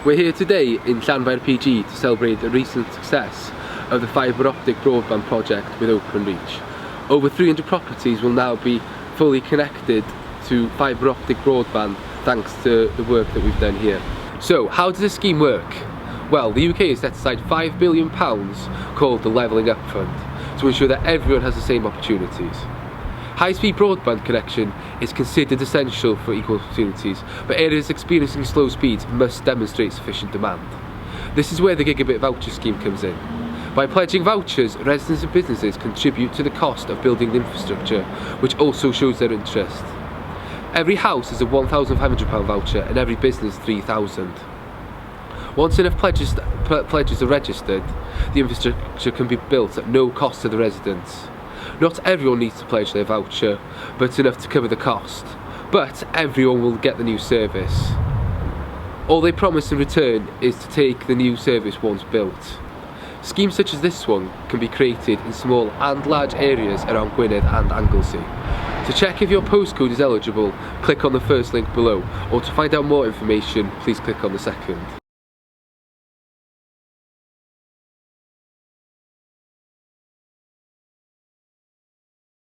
We're here today in Llanfair PG to celebrate the recent success of the fibre optic broadband project with Openreach. Over 300 properties will now be fully connected to fibre optic broadband thanks to the work that we've done here. So, how does this scheme work? Well, the UK has set aside £5 billion called the Levelling Up Fund to ensure that everyone has the same opportunities. High-speed broadband connection is considered essential for equal opportunities, but areas experiencing slow speeds must demonstrate sufficient demand. This is where the gigabit voucher scheme comes in. By pledging vouchers, residents and businesses contribute to the cost of building the infrastructure, which also shows their interest. Every house is a £1,500 voucher and every business £3,000. Once enough pledges are registered, the infrastructure can be built at no cost to the residents. Not everyone needs to pledge their voucher, but enough to cover the cost. But everyone will get the new service. All they promise in return is to take the new service once built. Schemes such as this one can be created in small and large areas around Gwynedd and Anglesey. To check if your postcode is eligible, click on the first link below, or to find out more information, please click on the second.